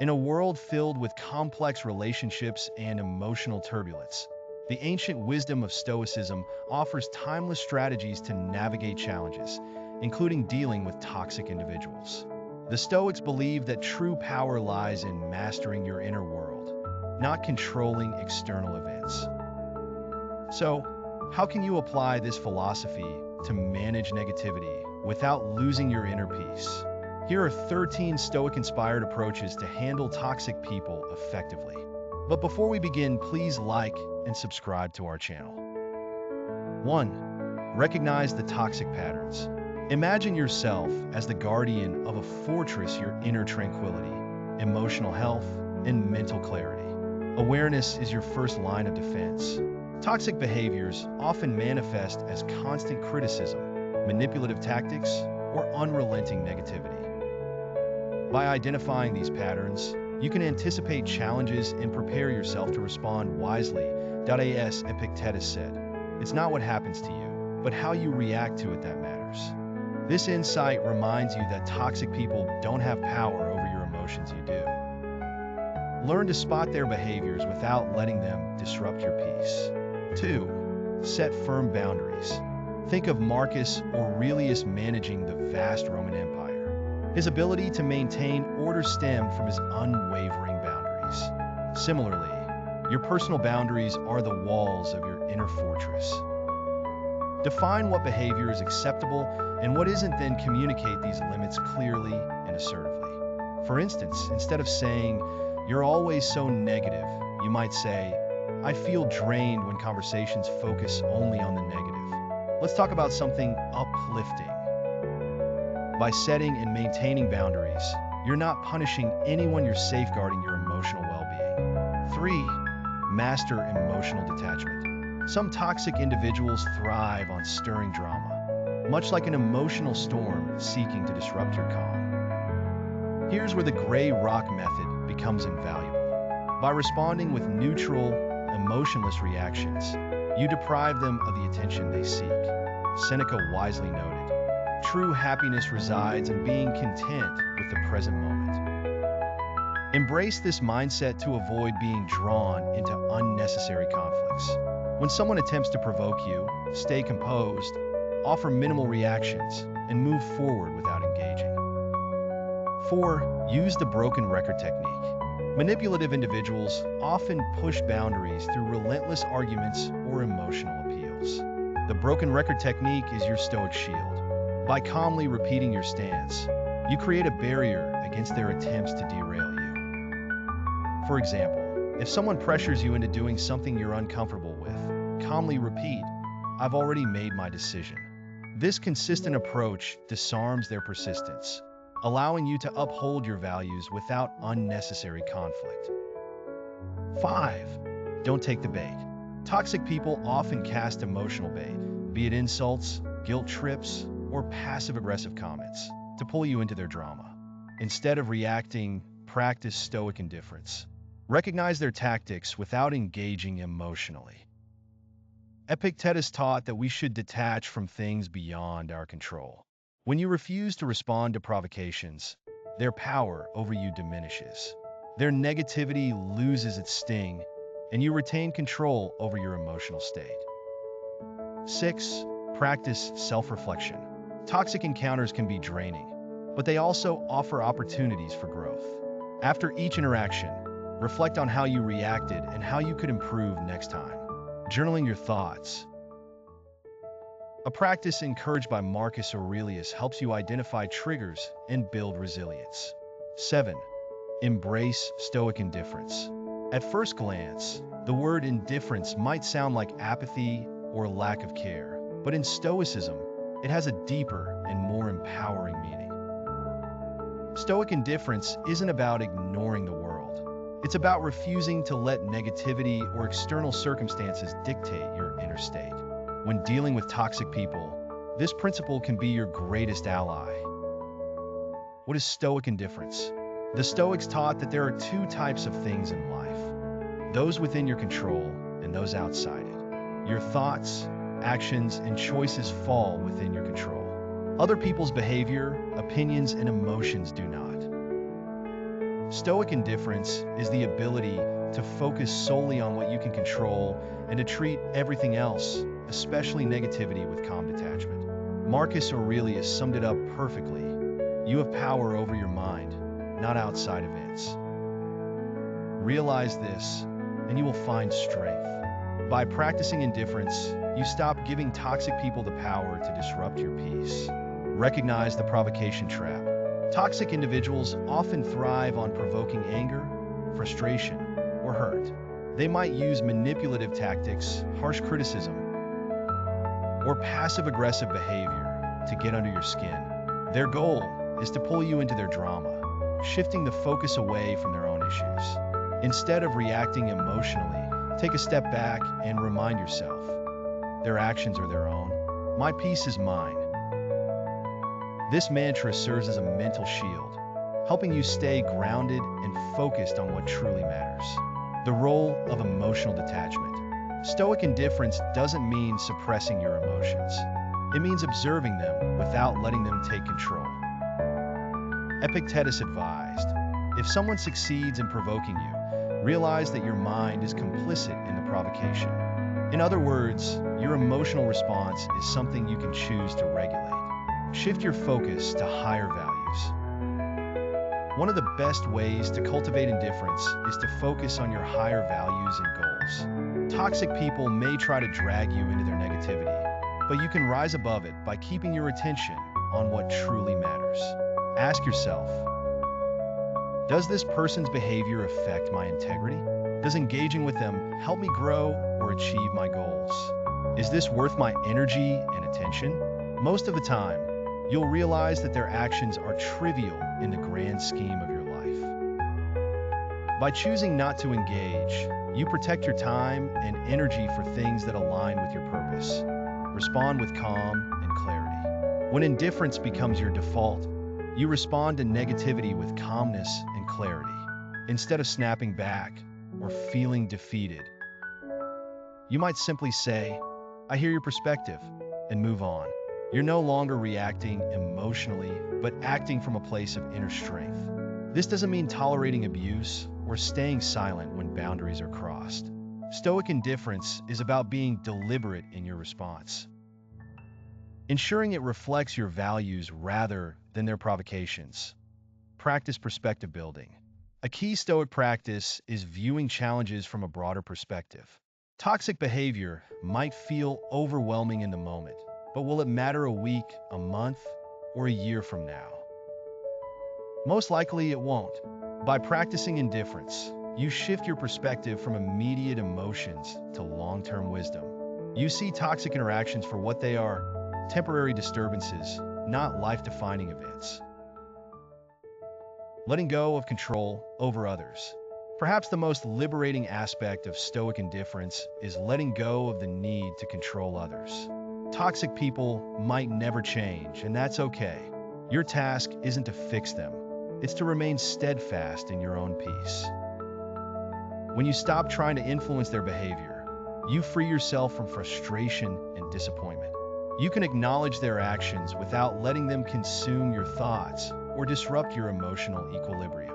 In a world filled with complex relationships and emotional turbulence, the ancient wisdom of Stoicism offers timeless strategies to navigate challenges, including dealing with toxic individuals. The Stoics believe that true power lies in mastering your inner world, not controlling external events. So, how can you apply this philosophy to manage negativity without losing your inner peace? Here are 13 Stoic-inspired approaches to handle toxic people effectively. But before we begin, please like and subscribe to our channel. 1. Recognize the toxic patterns. Imagine yourself as the guardian of a fortress, your inner tranquility, emotional health, and mental clarity. Awareness is your first line of defense. Toxic behaviors often manifest as constant criticism, manipulative tactics, or unrelenting negativity. By identifying these patterns, you can anticipate challenges and prepare yourself to respond wisely. As Epictetus said, "It's not what happens to you, but how you react to it that matters." This insight reminds you that toxic people don't have power over your emotions, you do. Learn to spot their behaviors without letting them disrupt your peace. 2. Set firm boundaries. Think of Marcus Aurelius managing the vast Roman Empire. His ability to maintain order stemmed from his unwavering boundaries. Similarly, your personal boundaries are the walls of your inner fortress. Define what behavior is acceptable and what isn't, then communicate these limits clearly and assertively. For instance, instead of saying, "You're always so negative," you might say, "I feel drained when conversations focus only on the negative. Let's talk about something uplifting." By setting and maintaining boundaries, you're not punishing anyone, you're safeguarding your emotional well-being. 3. Master emotional detachment. Some toxic individuals thrive on stirring drama, much like an emotional storm seeking to disrupt your calm. Here's where the gray rock method becomes invaluable. By responding with neutral, emotionless reactions, you deprive them of the attention they seek. Seneca wisely noted, "True happiness resides in being content with the present moment." Embrace this mindset to avoid being drawn into unnecessary conflicts. When someone attempts to provoke you, stay composed, offer minimal reactions, and move forward without engaging. 4. Use the broken record technique. Manipulative individuals often push boundaries through relentless arguments or emotional appeals. The broken record technique is your Stoic shield. By calmly repeating your stance, you create a barrier against their attempts to derail you. For example, if someone pressures you into doing something you're uncomfortable with, calmly repeat, "I've already made my decision." This consistent approach disarms their persistence, allowing you to uphold your values without unnecessary conflict. 5. Don't take the bait. Toxic people often cast emotional bait, be it insults, guilt trips, or passive-aggressive comments, to pull you into their drama. Instead of reacting, practice Stoic indifference. Recognize their tactics without engaging emotionally. Epictetus taught that we should detach from things beyond our control. When you refuse to respond to provocations, their power over you diminishes. Their negativity loses its sting, and you retain control over your emotional state. 6. Practice self-reflection. Toxic encounters can be draining, but they also offer opportunities for growth. After each interaction, reflect on how you reacted and how you could improve next time. Journaling your thoughts, a practice encouraged by Marcus Aurelius, helps you identify triggers and build resilience. 7. Embrace Stoic indifference. At first glance, the word indifference might sound like apathy or lack of care, but in Stoicism, it has a deeper and more empowering meaning. Stoic indifference isn't about ignoring the world. It's about refusing to let negativity or external circumstances dictate your inner state. When dealing with toxic people, this principle can be your greatest ally. What is Stoic indifference? The Stoics taught that there are two types of things in life: those within your control and those outside it. Your thoughts, actions, and choices fall within your control. Other people's behavior, opinions, and emotions do not. Stoic indifference is the ability to focus solely on what you can control and to treat everything else, especially negativity, with calm detachment. Marcus Aurelius summed it up perfectly. You have power over your mind, not outside events. Realize this, and you will find strength. By practicing indifference, you stop giving toxic people the power to disrupt your peace. Recognize the provocation trap. Toxic individuals often thrive on provoking anger, frustration, or hurt. They might use manipulative tactics, harsh criticism, or passive-aggressive behavior to get under your skin. Their goal is to pull you into their drama, shifting the focus away from their own issues. Instead of reacting emotionally, take a step back and remind yourself, their actions are their own. My peace is mine. This mantra serves as a mental shield, helping you stay grounded and focused on what truly matters. The role of emotional detachment. Stoic indifference doesn't mean suppressing your emotions. It means observing them without letting them take control. Epictetus advised, if someone succeeds in provoking you, realize that your mind is complicit in the provocation. In other words, your emotional response is something you can choose to regulate. Shift your focus to higher values. One of the best ways to cultivate indifference is to focus on your higher values and goals. Toxic people may try to drag you into their negativity, but you can rise above it by keeping your attention on what truly matters. Ask yourself, does this person's behavior affect my integrity? Does engaging with them help me grow or achieve my goals? Is this worth my energy and attention? Most of the time, you'll realize that their actions are trivial in the grand scheme of your life. By choosing not to engage, you protect your time and energy for things that align with your purpose. Respond with calm and clarity. When indifference becomes your default, you respond to negativity with calmness and clarity. Instead of snapping back or feeling defeated, you might simply say, I hear your perspective, and move on. You're no longer reacting emotionally, but acting from a place of inner strength. This doesn't mean tolerating abuse or staying silent when boundaries are crossed. Stoic indifference is about being deliberate in your response, ensuring it reflects your values rather than their provocations. Practice perspective building. A key Stoic practice is viewing challenges from a broader perspective. Toxic behavior might feel overwhelming in the moment, but will it matter a week, a month, or a year from now? Most likely it won't. By practicing indifference, you shift your perspective from immediate emotions to long-term wisdom. You see toxic interactions for what they are, temporary disturbances, not life-defining events. Letting go of control over others. Perhaps the most liberating aspect of Stoic indifference is letting go of the need to control others. Toxic people might never change, and that's okay. Your task isn't to fix them. It's to remain steadfast in your own peace. When you stop trying to influence their behavior, you free yourself from frustration and disappointment. You can acknowledge their actions without letting them consume your thoughts or disrupt your emotional equilibrium.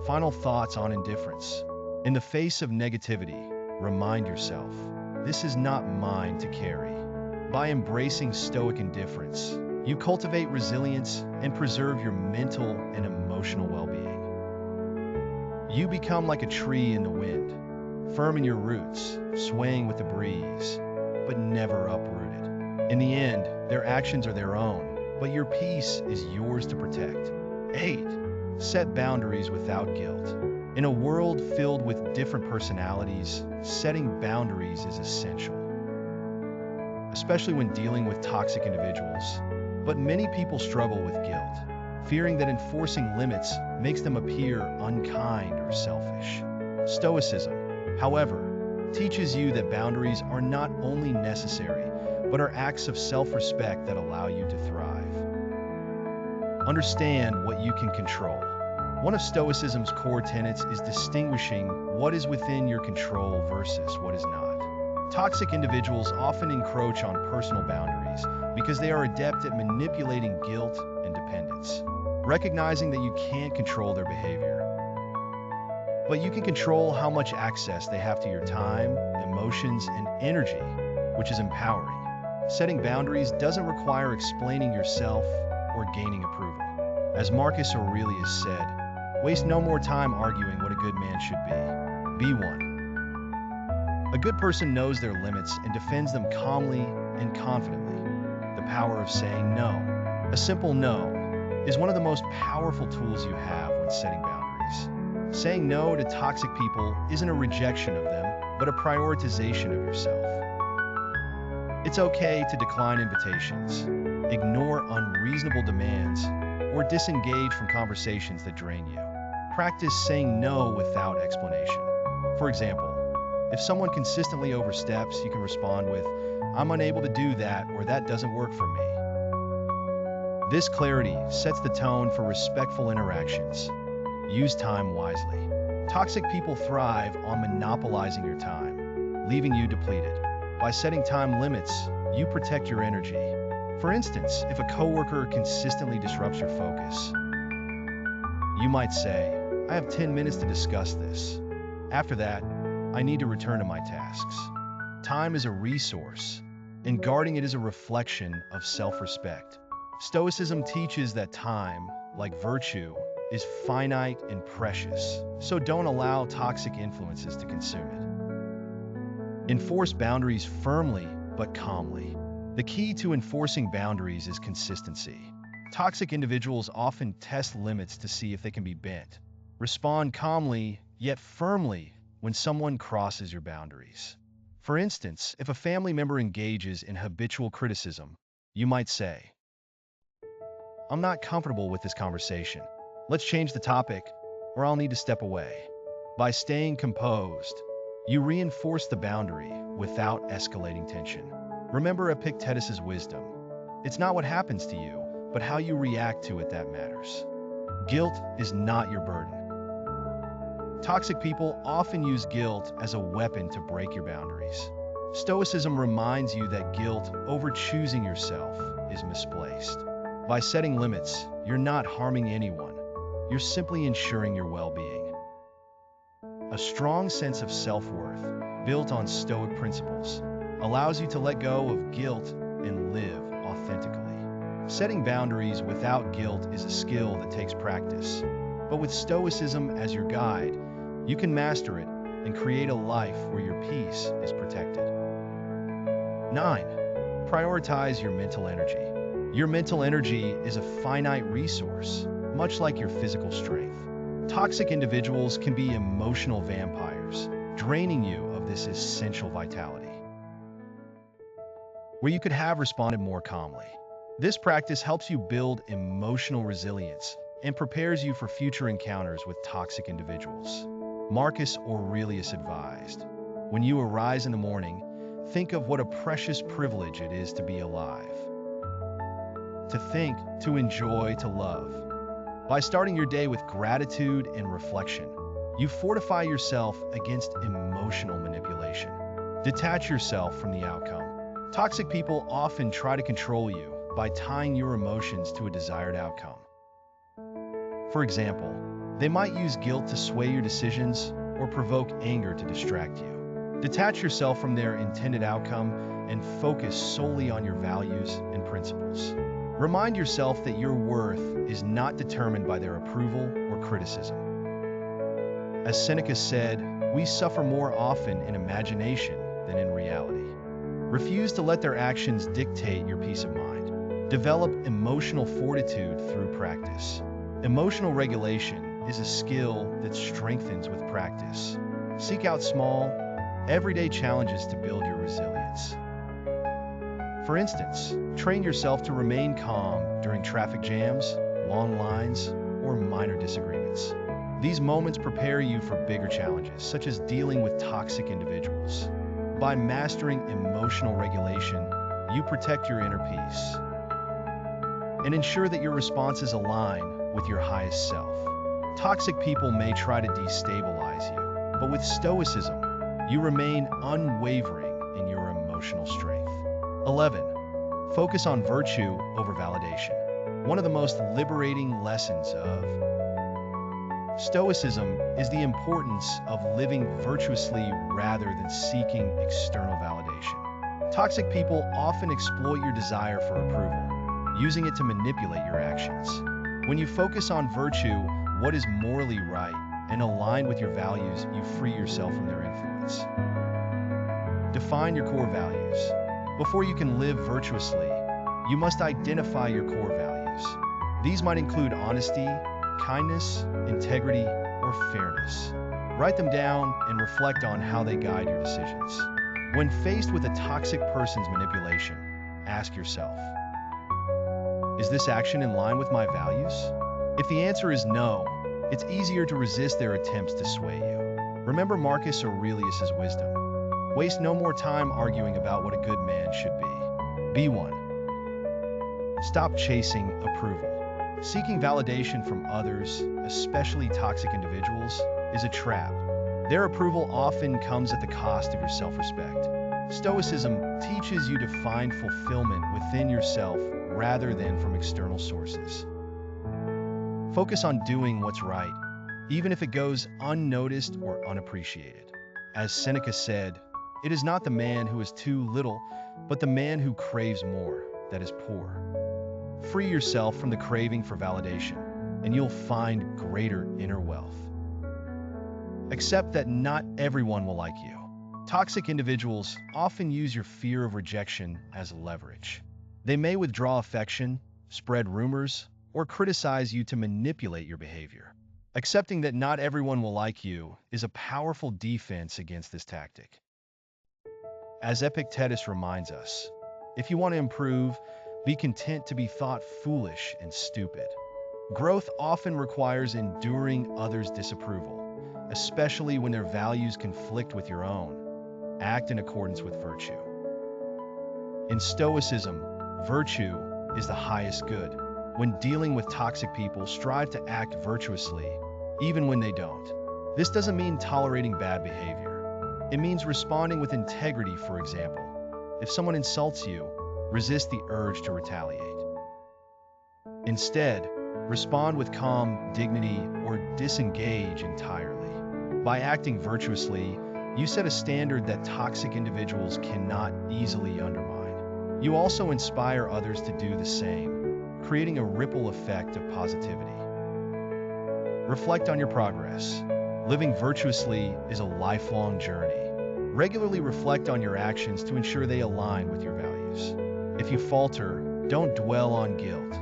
Final thoughts on indifference. In the face of negativity, remind yourself, this is not mine to carry. By embracing Stoic indifference, you cultivate resilience and preserve your mental and emotional well-being. You become like a tree in the wind, firm in your roots, swaying with the breeze, but never uprooted. In the end, their actions are their own, but your peace is yours to protect. 8. Set boundaries without guilt. In a world filled with different personalities, setting boundaries is essential, especially when dealing with toxic individuals. But many people struggle with guilt, fearing that enforcing limits makes them appear unkind or selfish. Stoicism, however, teaches you that boundaries are not only necessary, but are acts of self-respect that allow you to thrive. Understand what you can control. One of Stoicism's core tenets is distinguishing what is within your control versus what is not. Toxic individuals often encroach on personal boundaries because they are adept at manipulating guilt and dependence. recognizing that you can't control their behavior, but you can control how much access they have to your time, emotions, and energy, which is empowering. Setting boundaries doesn't require explaining yourself or gaining approval. As Marcus Aurelius said, waste no more time arguing what a good man should be. Be one. A good person knows their limits and defends them calmly and confidently. The power of saying no. A simple no is one of the most powerful tools you have when setting boundaries. Saying no to toxic people isn't a rejection of them, but a prioritization of yourself. It's okay to decline invitations, ignore unreasonable demands, or disengage from conversations that drain you. Practice saying no without explanation. For example, if someone consistently oversteps, you can respond with, "I'm unable to do that," or "that doesn't work for me." This clarity sets the tone for respectful interactions. Use time wisely. Toxic people thrive on monopolizing your time, leaving you depleted. By setting time limits, you protect your energy. For instance, if a coworker consistently disrupts your focus, you might say, "I have 10 minutes to discuss this. After that, I need to return to my tasks." Time is a resource, and guarding it is a reflection of self-respect. Stoicism teaches that time, like virtue, is finite and precious, so don't allow toxic influences to consume it. Enforce boundaries firmly but calmly. The key to enforcing boundaries is consistency. Toxic individuals often test limits to see if they can be bent. Respond calmly, yet firmly, when someone crosses your boundaries. For instance, if a family member engages in habitual criticism, you might say, "I'm not comfortable with this conversation. Let's change the topic, or I'll need to step away." By staying composed, you reinforce the boundary without escalating tension. Remember Epictetus' wisdom. It's not what happens to you, but how you react to it that matters. Guilt is not your burden. Toxic people often use guilt as a weapon to break your boundaries. Stoicism reminds you that guilt over choosing yourself is misplaced. By setting limits, you're not harming anyone. You're simply ensuring your well-being. A strong sense of self-worth, built on Stoic principles, allows you to let go of guilt and live authentically. Setting boundaries without guilt is a skill that takes practice, but with Stoicism as your guide, you can master it and create a life where your peace is protected. 9. Prioritize your mental energy. Your mental energy is a finite resource, much like your physical strength. Toxic individuals can be emotional vampires, draining you of this essential vitality, where you could have responded more calmly. This practice helps you build emotional resilience and prepares you for future encounters with toxic individuals. Marcus Aurelius advised, "When you arise in the morning, think of what a precious privilege it is to be alive. To think, to enjoy, to love." By starting your day with gratitude and reflection, you fortify yourself against emotional manipulation. Detach yourself from the outcome. Toxic people often try to control you by tying your emotions to a desired outcome. For example, they might use guilt to sway your decisions or provoke anger to distract you. Detach yourself from their intended outcome and focus solely on your values and principles. Remind yourself that your worth is not determined by their approval or criticism. As Seneca said, "We suffer more often in imagination than in reality." Refuse to let their actions dictate your peace of mind. Develop emotional fortitude through practice. Emotional regulation is a skill that strengthens with practice. Seek out small, everyday challenges to build your resilience. For instance, train yourself to remain calm during traffic jams, long lines, or minor disagreements. These moments prepare you for bigger challenges, such as dealing with toxic individuals. By mastering emotional regulation, you protect your inner peace and ensure that your responses align with your highest self. Toxic people may try to destabilize you, but with Stoicism, you remain unwavering in your emotional strength. 11. Focus on virtue over validation. One of the most liberating lessons of Stoicism is the importance of living virtuously rather than seeking external validation. Toxic people often exploit your desire for approval, using it to manipulate your actions. When you focus on virtue, what is morally right, and aligned with your values, you free yourself from their influence. Define your core values. Before you can live virtuously, you must identify your core values. These might include honesty, kindness, integrity, or fairness. Write them down and reflect on how they guide your decisions. When faced with a toxic person's manipulation, ask yourself, is this action in line with my values? If the answer is no, it's easier to resist their attempts to sway you. Remember Marcus Aurelius' wisdom. Waste no more time arguing about what a good man should be. B1. Stop chasing approval. Seeking validation from others, especially toxic individuals, is a trap. Their approval often comes at the cost of your self-respect. Stoicism teaches you to find fulfillment within yourself rather than from external sources. Focus on doing what's right, even if it goes unnoticed or unappreciated. As Seneca said, it is not the man who is too little, but the man who craves more that is poor. Free yourself from the craving for validation, and you'll find greater inner wealth. Accept that not everyone will like you. Toxic individuals often use your fear of rejection as leverage. They may withdraw affection, spread rumors, or criticize you to manipulate your behavior. Accepting that not everyone will like you is a powerful defense against this tactic. As Epictetus reminds us, if you want to improve, be content to be thought foolish and stupid. Growth often requires enduring others' disapproval, especially when their values conflict with your own. Act in accordance with virtue. In Stoicism, virtue is the highest good. When dealing with toxic people, strive to act virtuously, even when they don't. This doesn't mean tolerating bad behavior. It means responding with integrity, for example. If someone insults you, resist the urge to retaliate. Instead, respond with calm dignity or disengage entirely. By acting virtuously, you set a standard that toxic individuals cannot easily undermine. You also inspire others to do the same, creating a ripple effect of positivity. Reflect on your progress. Living virtuously is a lifelong journey. Regularly reflect on your actions to ensure they align with your values. If you falter, don't dwell on guilt.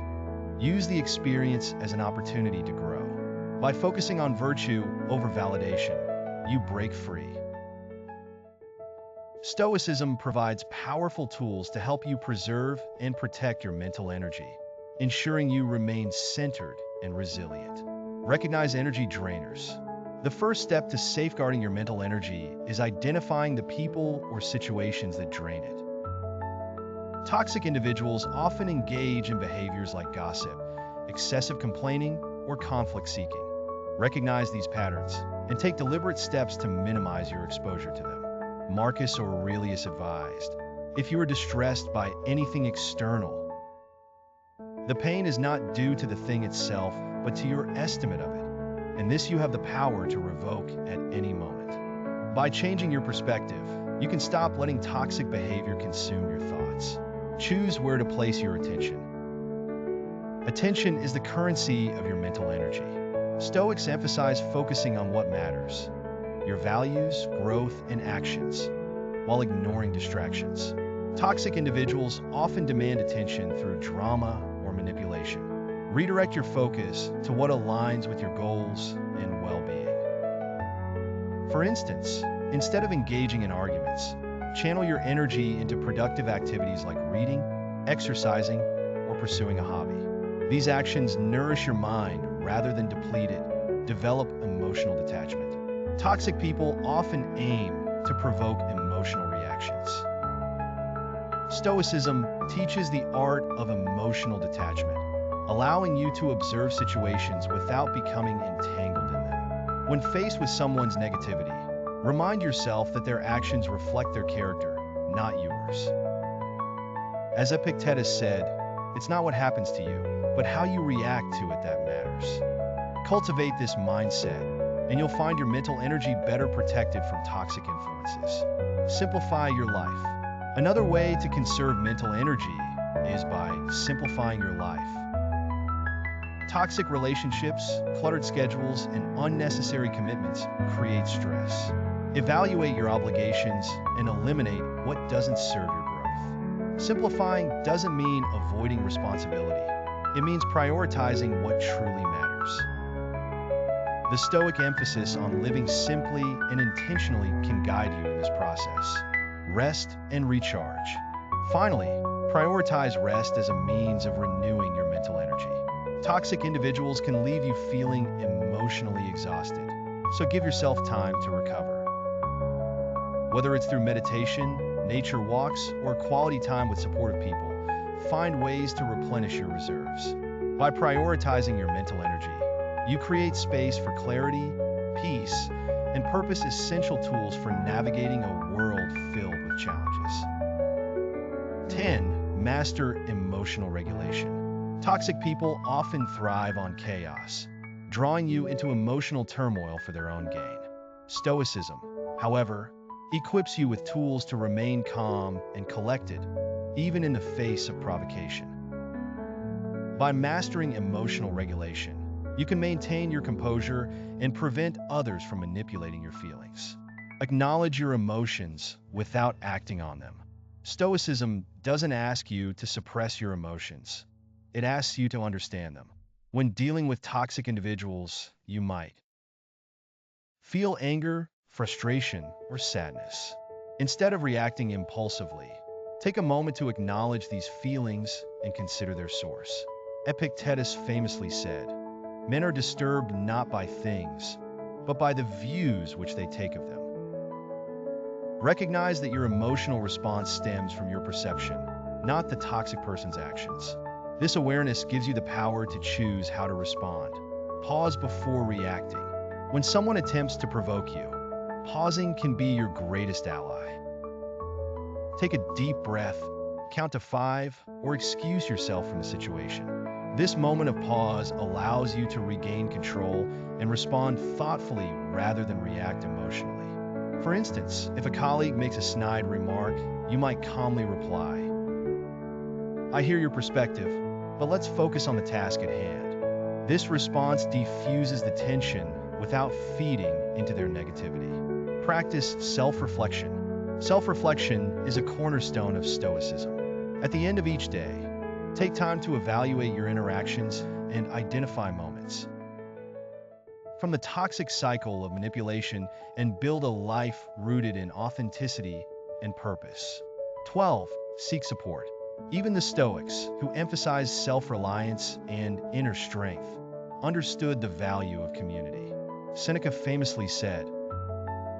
Use the experience as an opportunity to grow. By focusing on virtue over validation, you break free. Stoicism provides powerful tools to help you preserve and protect your mental energy, ensuring you remain centered and resilient. Recognize energy drainers. The first step to safeguarding your mental energy is identifying the people or situations that drain it. Toxic individuals often engage in behaviors like gossip, excessive complaining, or conflict seeking. Recognize these patterns and take deliberate steps to minimize your exposure to them. Marcus Aurelius advised, if you are distressed by anything external, the pain is not due to the thing itself, but to your estimate of it, and this you have the power to revoke at any moment. By changing your perspective, you can stop letting toxic behavior consume your thoughts. Choose where to place your attention. Attention is the currency of your mental energy. Stoics emphasize focusing on what matters, your values, growth, and actions, while ignoring distractions. Toxic individuals often demand attention through drama or manipulation. Redirect your focus to what aligns with your goals and well-being. For instance, instead of engaging in arguments, channel your energy into productive activities like reading, exercising, or pursuing a hobby. These actions nourish your mind rather than deplete it. Develop emotional detachment. Toxic people often aim to provoke emotional reactions. Stoicism teaches the art of emotional detachment, allowing you to observe situations without becoming entangled in them. When faced with someone's negativity, remind yourself that their actions reflect their character, not yours. As Epictetus said, it's not what happens to you, but how you react to it that matters. Cultivate this mindset, and you'll find your mental energy better protected from toxic influences. Simplify your life. Another way to conserve mental energy is by simplifying your life. Toxic relationships, cluttered schedules, and unnecessary commitments create stress. Evaluate your obligations and eliminate what doesn't serve your growth. Simplifying doesn't mean avoiding responsibility. It means prioritizing what truly matters. The Stoic emphasis on living simply and intentionally can guide you in this process. Rest and recharge. Finally, prioritize rest as a means of renewing your mental energy. Toxic individuals can leave you feeling emotionally exhausted, so give yourself time to recover. Whether it's through meditation, nature walks, or quality time with supportive people, find ways to replenish your reserves. By prioritizing your mental energy, you create space for clarity, peace, and purpose, essential tools for navigating a world filled with challenges. 10. Master emotional regulation. Toxic people often thrive on chaos, drawing you into emotional turmoil for their own gain. Stoicism, however, equips you with tools to remain calm and collected, even in the face of provocation. By mastering emotional regulation, you can maintain your composure and prevent others from manipulating your feelings. Acknowledge your emotions without acting on them. Stoicism doesn't ask you to suppress your emotions. It asks you to understand them. When dealing with toxic individuals, you might feel anger, frustration, or sadness. Instead of reacting impulsively, take a moment to acknowledge these feelings and consider their source. Epictetus famously said, "Men are disturbed not by things, but by the views which they take of them." Recognize that your emotional response stems from your perception, not the toxic person's actions. This awareness gives you the power to choose how to respond. Pause before reacting. When someone attempts to provoke you, pausing can be your greatest ally. Take a deep breath, count to 5, or excuse yourself from the situation. This moment of pause allows you to regain control and respond thoughtfully rather than react emotionally. For instance, if a colleague makes a snide remark, you might calmly reply, "I hear your perspective, but let's focus on the task at hand." This response diffuses the tension without feeding into their negativity. Practice self-reflection. Self-reflection is a cornerstone of Stoicism. At the end of each day, take time to evaluate your interactions and identify moments from the toxic cycle of manipulation and build a life rooted in authenticity and purpose. 12. Seek support. Even the Stoics, who emphasized self-reliance and inner strength, understood the value of community. Seneca famously said,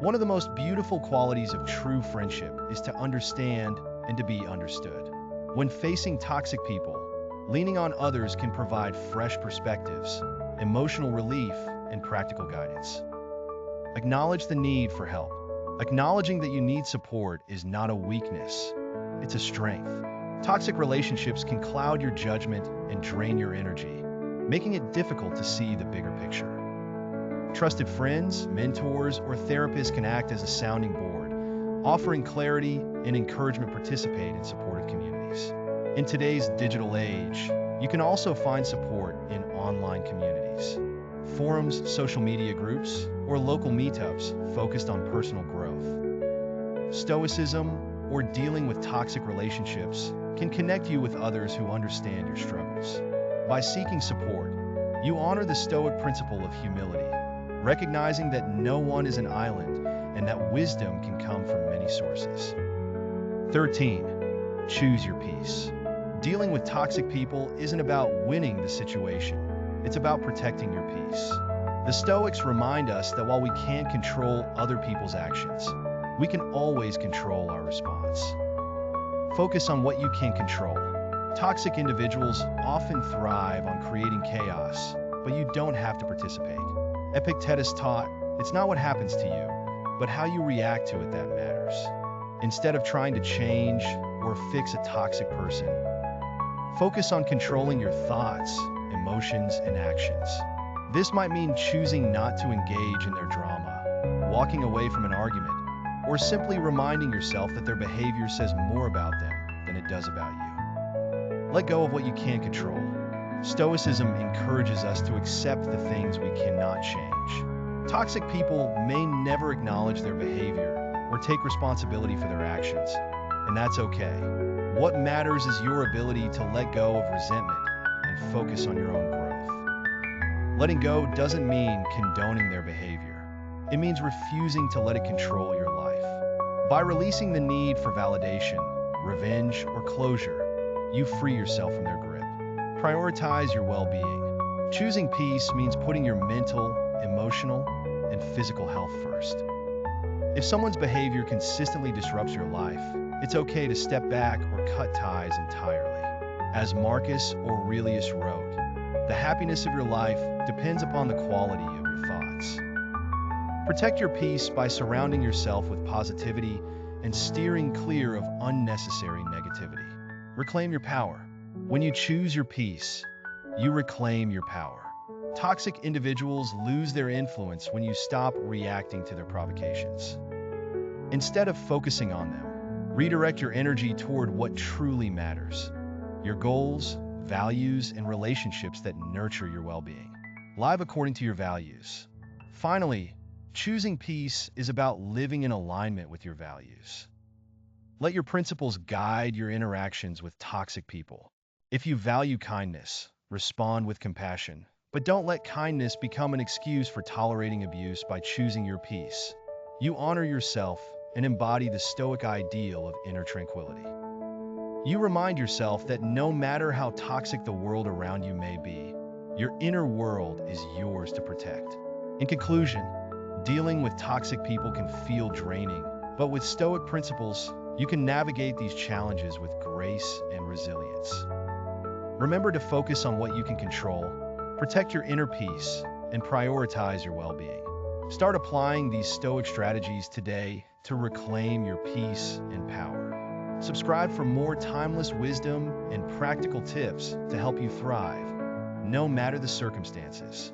"One of the most beautiful qualities of true friendship is to understand and to be understood." When facing toxic people, leaning on others can provide fresh perspectives, emotional relief, and practical guidance. Acknowledge the need for help. Acknowledging that you need support is not a weakness, it's a strength. Toxic relationships can cloud your judgment and drain your energy, making it difficult to see the bigger picture. Trusted friends, mentors, or therapists can act as a sounding board, offering clarity and encouragement to participate in supportive communities. In today's digital age, you can also find support in online communities. Forums, social media groups, or local meetups focused on personal growth. Stoicism, or dealing with toxic relationships, can connect you with others who understand your struggles. By seeking support, you honor the Stoic principle of humility, recognizing that no one is an island and that wisdom can come from many sources. 13. Choose your peace. Dealing with toxic people isn't about winning the situation. It's about protecting your peace. The Stoics remind us that while we can't control other people's actions, we can always control our response. Focus on what you can control. Toxic individuals often thrive on creating chaos, but you don't have to participate. Epictetus taught, "It's not what happens to you, but how you react to it that matters." Instead of trying to change or fix a toxic person, Focus on controlling your thoughts, emotions, and actions. This might mean choosing not to engage in their drama, walking away from an argument, or simply reminding yourself that their behavior says more about them than it does about you. Let go of what you can't control. Stoicism encourages us to accept the things we cannot change. Toxic people may never acknowledge their behavior or take responsibility for their actions, and that's okay. What matters is your ability to let go of resentment and focus on your own growth. Letting go doesn't mean condoning their behavior. It means refusing to let it control your life. By releasing the need for validation, revenge, or closure, you free yourself from their grip. Prioritize your well-being. Choosing peace means putting your mental, emotional, and physical health first. If someone's behavior consistently disrupts your life, it's okay to step back or cut ties entirely. As Marcus Aurelius wrote, the happiness of your life depends upon the quality of your thoughts. Protect your peace by surrounding yourself with positivity and steering clear of unnecessary negativity. Reclaim your power. When you choose your peace, you reclaim your power. Toxic individuals lose their influence when you stop reacting to their provocations. Instead of focusing on them, redirect your energy toward what truly matters: your goals, values, and relationships that nurture your well-being. Live according to your values. Finally, choosing peace is about living in alignment with your values. Let your principles guide your interactions with toxic people. If you value kindness, respond with compassion, but don't let kindness become an excuse for tolerating abuse. By choosing your peace, you honor yourself and embody the Stoic ideal of inner tranquility. You remind yourself that no matter how toxic the world around you may be, your inner world is yours to protect. In conclusion, dealing with toxic people can feel draining, but with Stoic principles, you can navigate these challenges with grace and resilience. Remember to focus on what you can control, protect your inner peace, and prioritize your well-being. Start applying these Stoic strategies today to reclaim your peace and power. Subscribe for more timeless wisdom and practical tips to help you thrive, no matter the circumstances.